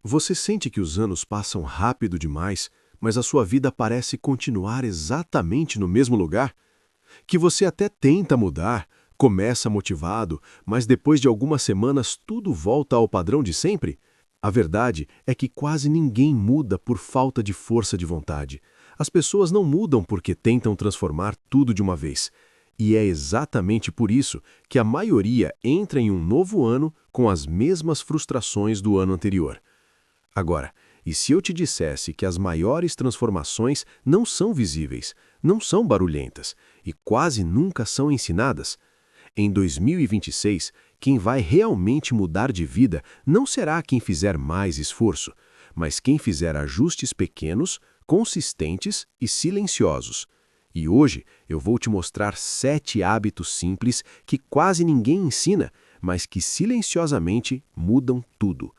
Você sente que os anos passam rápido demais, mas a sua vida parece continuar exatamente no mesmo lugar? Que você até tenta mudar, começa motivado, mas depois de algumas semanas tudo volta ao padrão de sempre? A verdade é que quase ninguém muda por falta de força de vontade. As pessoas não mudam porque tentam transformar tudo de uma vez. E é exatamente por isso que a maioria entra em um novo ano com as mesmas frustrações do ano anterior. Agora, e se eu te dissesse que as maiores transformações não são visíveis, não são barulhentas e quase nunca são ensinadas? Em 2026, quem vai realmente mudar de vida não será quem fizer mais esforço, mas quem fizer ajustes pequenos, consistentes e silenciosos. E hoje eu vou te mostrar 7 hábitos simples que quase ninguém ensina, mas que silenciosamente mudam tudo.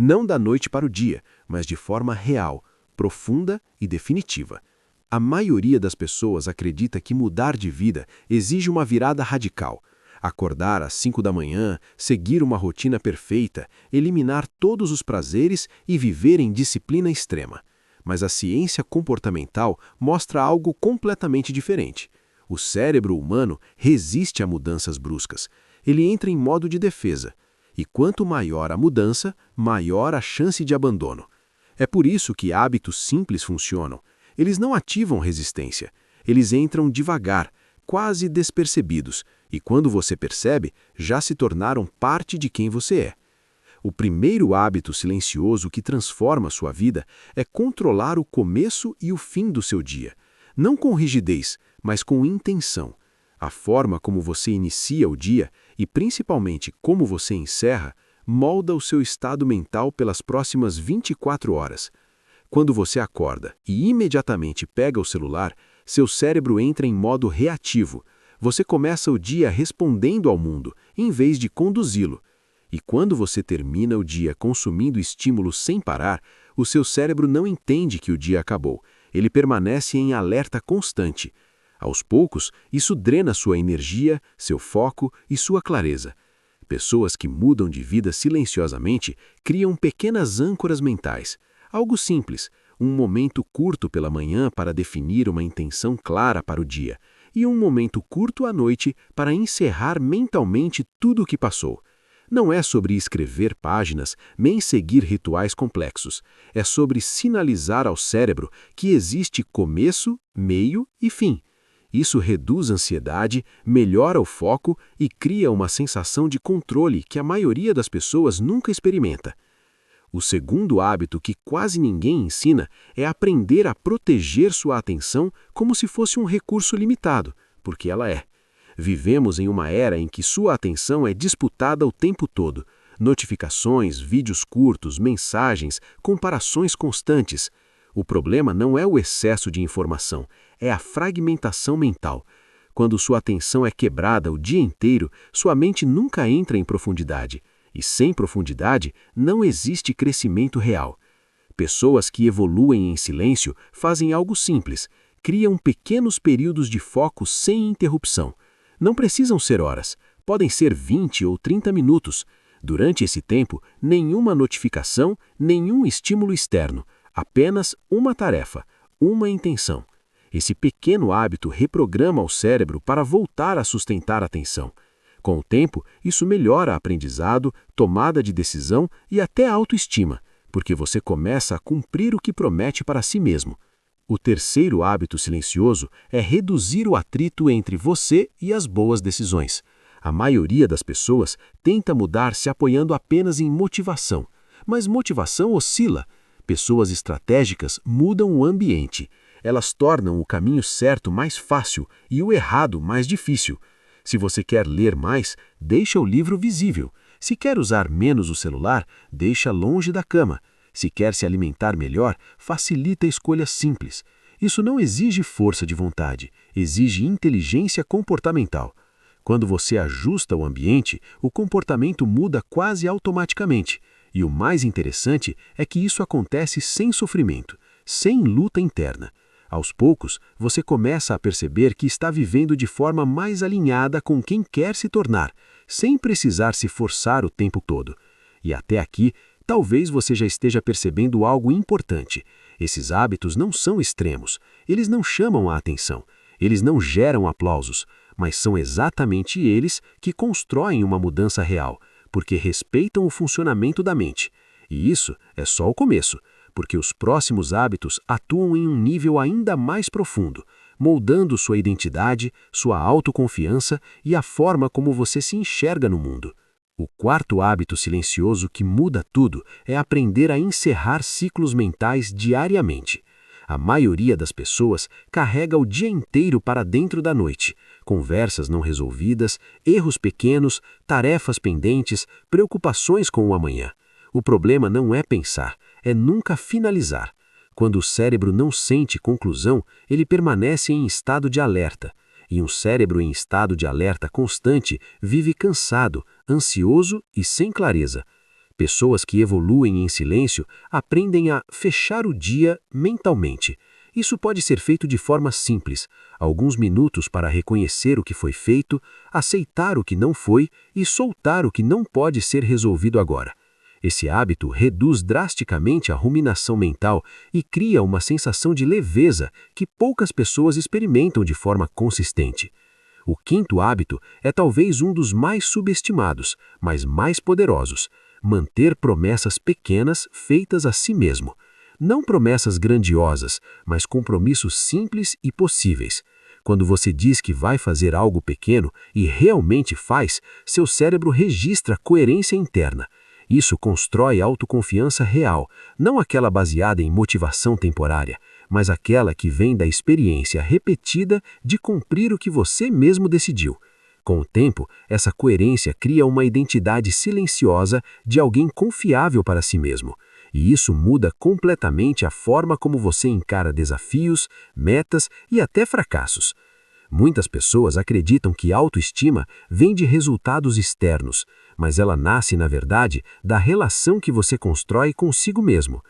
Não da noite para o dia, mas de forma real, profunda e definitiva. A maioria das pessoas acredita que mudar de vida exige uma virada radical. Acordar às 5 da manhã, seguir uma rotina perfeita, eliminar todos os prazeres e viver em disciplina extrema. Mas a ciência comportamental mostra algo completamente diferente. O cérebro humano resiste a mudanças bruscas. Ele entra em modo de defesa. E quanto maior a mudança, maior a chance de abandono. É por isso que hábitos simples funcionam. Eles não ativam resistência. Eles entram devagar, quase despercebidos, e quando você percebe, já se tornaram parte de quem você é. O primeiro hábito silencioso que transforma sua vida é controlar o começo e o fim do seu dia. Não com rigidez, mas com intenção. A forma como você inicia o dia e principalmente como você encerra, molda o seu estado mental pelas próximas 24 horas. Quando você acorda e imediatamente pega o celular, seu cérebro entra em modo reativo. Você começa o dia respondendo ao mundo, em vez de conduzi-lo. E quando você termina o dia consumindo estímulos sem parar, o seu cérebro não entende que o dia acabou. Ele permanece em alerta constante. Aos poucos, isso drena sua energia, seu foco e sua clareza. Pessoas que mudam de vida silenciosamente criam pequenas âncoras mentais. Algo simples, um momento curto pela manhã para definir uma intenção clara para o dia, e um momento curto à noite para encerrar mentalmente tudo o que passou. Não é sobre escrever páginas, nem seguir rituais complexos. É sobre sinalizar ao cérebro que existe começo, meio e fim. Isso reduz a ansiedade, melhora o foco e cria uma sensação de controle que a maioria das pessoas nunca experimenta. O segundo hábito que quase ninguém ensina é aprender a proteger sua atenção como se fosse um recurso limitado, porque ela é. Vivemos em uma era em que sua atenção é disputada o tempo todo. Notificações, vídeos curtos, mensagens, comparações constantes. O problema não é o excesso de informação, é a fragmentação mental. Quando sua atenção é quebrada o dia inteiro, sua mente nunca entra em profundidade. E sem profundidade, não existe crescimento real. Pessoas que evoluem em silêncio fazem algo simples, criam pequenos períodos de foco sem interrupção. Não precisam ser horas, podem ser 20 ou 30 minutos. Durante esse tempo, nenhuma notificação, nenhum estímulo externo, apenas uma tarefa, uma intenção. Esse pequeno hábito reprograma o cérebro para voltar a sustentar a atenção. Com o tempo, isso melhora aprendizado, tomada de decisão e até a autoestima, porque você começa a cumprir o que promete para si mesmo. O terceiro hábito silencioso é reduzir o atrito entre você e as boas decisões. A maioria das pessoas tenta mudar se apoiando apenas em motivação, mas motivação oscila. Pessoas estratégicas mudam o ambiente. Elas tornam o caminho certo mais fácil e o errado mais difícil. Se você quer ler mais, deixa o livro visível. Se quer usar menos o celular, deixa longe da cama. Se quer se alimentar melhor, facilita escolhas simples. Isso não exige força de vontade, exige inteligência comportamental. Quando você ajusta o ambiente, o comportamento muda quase automaticamente. E o mais interessante é que isso acontece sem sofrimento, sem luta interna. Aos poucos, você começa a perceber que está vivendo de forma mais alinhada com quem quer se tornar, sem precisar se forçar o tempo todo. E até aqui, talvez você já esteja percebendo algo importante. Esses hábitos não são extremos, eles não chamam a atenção, eles não geram aplausos, mas são exatamente eles que constroem uma mudança real, porque respeitam o funcionamento da mente. E isso é só o começo, porque os próximos hábitos atuam em um nível ainda mais profundo, moldando sua identidade, sua autoconfiança e a forma como você se enxerga no mundo. O quarto hábito silencioso que muda tudo é aprender a encerrar ciclos mentais diariamente. A maioria das pessoas carrega o dia inteiro para dentro da noite. Conversas não resolvidas, erros pequenos, tarefas pendentes, preocupações com o amanhã. O problema não é pensar, é nunca finalizar. Quando o cérebro não sente conclusão, ele permanece em estado de alerta. E um cérebro em estado de alerta constante vive cansado, ansioso e sem clareza. Pessoas que evoluem em silêncio aprendem a fechar o dia mentalmente. Isso pode ser feito de forma simples, alguns minutos para reconhecer o que foi feito, aceitar o que não foi e soltar o que não pode ser resolvido agora. Esse hábito reduz drasticamente a ruminação mental e cria uma sensação de leveza que poucas pessoas experimentam de forma consistente. O quinto hábito é talvez um dos mais subestimados, mas mais poderosos: manter promessas pequenas feitas a si mesmo. Não promessas grandiosas, mas compromissos simples e possíveis. Quando você diz que vai fazer algo pequeno e realmente faz, seu cérebro registra coerência interna. Isso constrói autoconfiança real, não aquela baseada em motivação temporária, mas aquela que vem da experiência repetida de cumprir o que você mesmo decidiu. Com o tempo, essa coerência cria uma identidade silenciosa de alguém confiável para si mesmo. E isso muda completamente a forma como você encara desafios, metas e até fracassos. Muitas pessoas acreditam que autoestima vem de resultados externos, mas ela nasce, na verdade, da relação que você constrói consigo mesmo.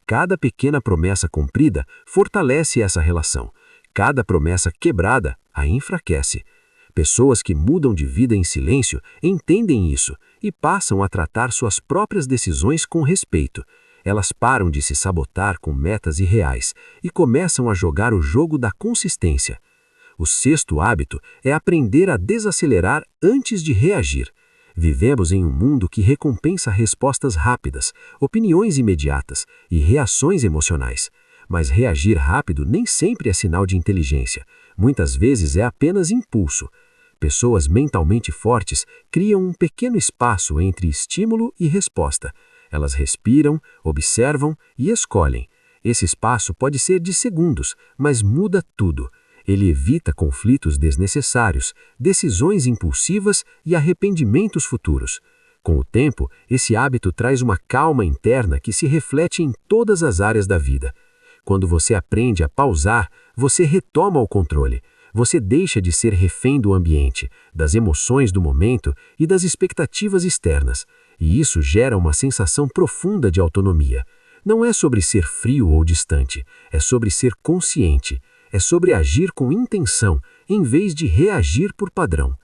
Cada pequena promessa cumprida fortalece essa relação. Cada promessa quebrada a enfraquece. Pessoas que mudam de vida em silêncio entendem isso e passam a tratar suas próprias decisões com respeito. Elas param de se sabotar com metas irreais e começam a jogar o jogo da consistência. O sexto hábito é aprender a desacelerar antes de reagir. Vivemos em um mundo que recompensa respostas rápidas, opiniões imediatas e reações emocionais. Mas reagir rápido nem sempre é sinal de inteligência. Muitas vezes é apenas impulso. Pessoas mentalmente fortes criam um pequeno espaço entre estímulo e resposta. Elas respiram, observam e escolhem. Esse espaço pode ser de segundos, mas muda tudo. Ele evita conflitos desnecessários, decisões impulsivas e arrependimentos futuros. Com o tempo, esse hábito traz uma calma interna que se reflete em todas as áreas da vida. Quando você aprende a pausar, você retoma o controle. Você deixa de ser refém do ambiente, das emoções do momento e das expectativas externas. E isso gera uma sensação profunda de autonomia. Não é sobre ser frio ou distante, é sobre ser consciente. É sobre agir com intenção, em vez de reagir por padrão.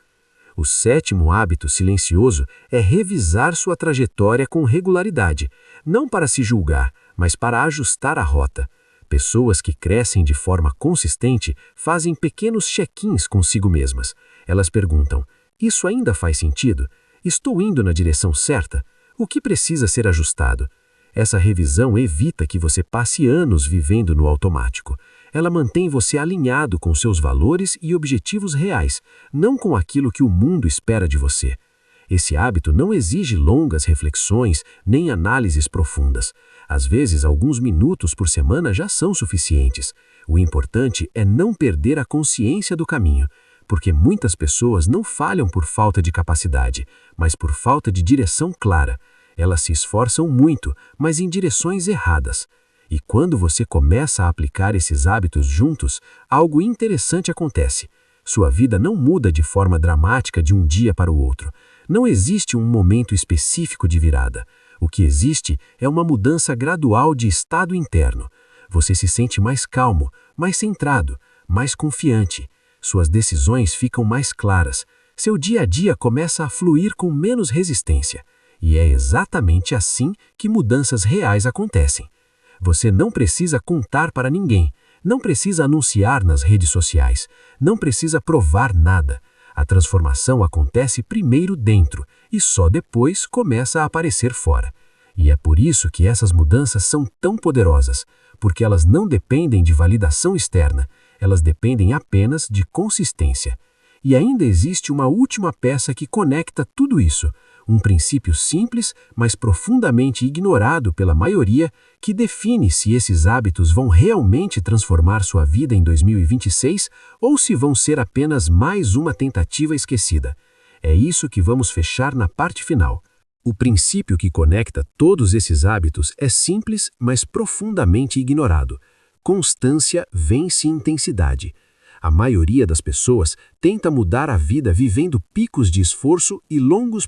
O sétimo hábito silencioso é revisar sua trajetória com regularidade, não para se julgar, mas para ajustar a rota. Pessoas que crescem de forma consistente fazem pequenos check-ins consigo mesmas. Elas perguntam: isso ainda faz sentido? Estou indo na direção certa? O que precisa ser ajustado? Essa revisão evita que você passe anos vivendo no automático. Ela mantém você alinhado com seus valores e objetivos reais, não com aquilo que o mundo espera de você. Esse hábito não exige longas reflexões nem análises profundas. Às vezes, alguns minutos por semana já são suficientes. O importante é não perder a consciência do caminho, porque muitas pessoas não falham por falta de capacidade, mas por falta de direção clara. Elas se esforçam muito, mas em direções erradas. E quando você começa a aplicar esses hábitos juntos, algo interessante acontece. Sua vida não muda de forma dramática de um dia para o outro. Não existe um momento específico de virada. O que existe é uma mudança gradual de estado interno. Você se sente mais calmo, mais centrado, mais confiante. Suas decisões ficam mais claras. Seu dia a dia começa a fluir com menos resistência. E é exatamente assim que mudanças reais acontecem. Você não precisa contar para ninguém, não precisa anunciar nas redes sociais, não precisa provar nada. A transformação acontece primeiro dentro e só depois começa a aparecer fora. E é por isso que essas mudanças são tão poderosas, porque elas não dependem de validação externa, elas dependem apenas de consistência. E ainda existe uma última peça que conecta tudo isso, um princípio simples, mas profundamente ignorado pela maioria, que define se esses hábitos vão realmente transformar sua vida em 2026 ou se vão ser apenas mais uma tentativa esquecida. É isso que vamos fechar na parte final. O princípio que conecta todos esses hábitos é simples, mas profundamente ignorado. Constância vence intensidade. A maioria das pessoas tenta mudar a vida vivendo picos de esforço e longos